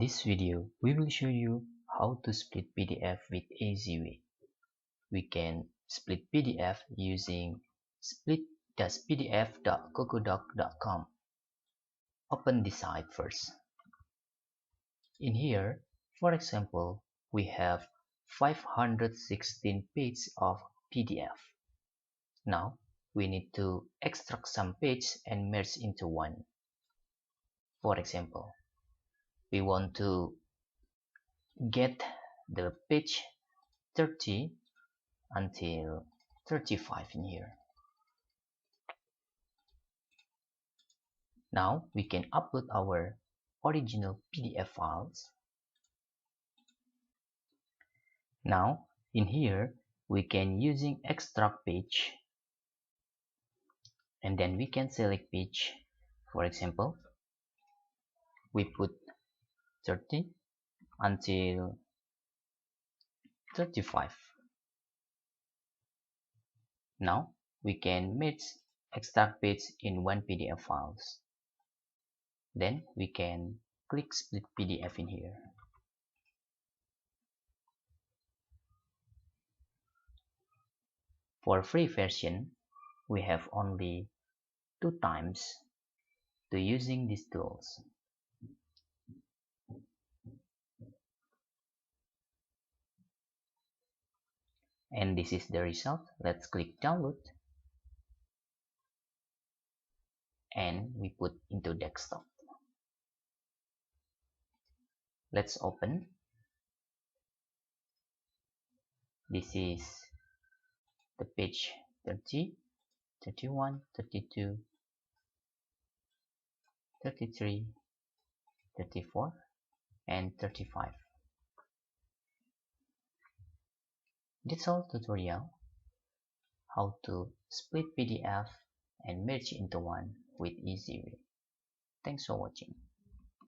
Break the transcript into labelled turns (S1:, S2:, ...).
S1: this video, we will show you how to split PDF with easy way. We can split PDF using split-pdf.cocodoc.com. Open the site first. In here, for example, we have 516 pages of PDF. Now, we need to extract some pages and merge into one. For example, we want to get the page 30 until 35 in here. Now we can upload our original PDF files. Now in here we can using extract page, and then we can select page. For example, we put 30 until 35. Now we can merge extract page in one PDF files. Then we can click split PDF in here. For free version, we have only 2 times to using these tools. And this is the result. Let's click download and we put into desktop. Let's open. This is the page 30, 31, 32, 33, 34 and 35. That's all tutorial how to split PDF and merge into one with easy way. Thanks for watching.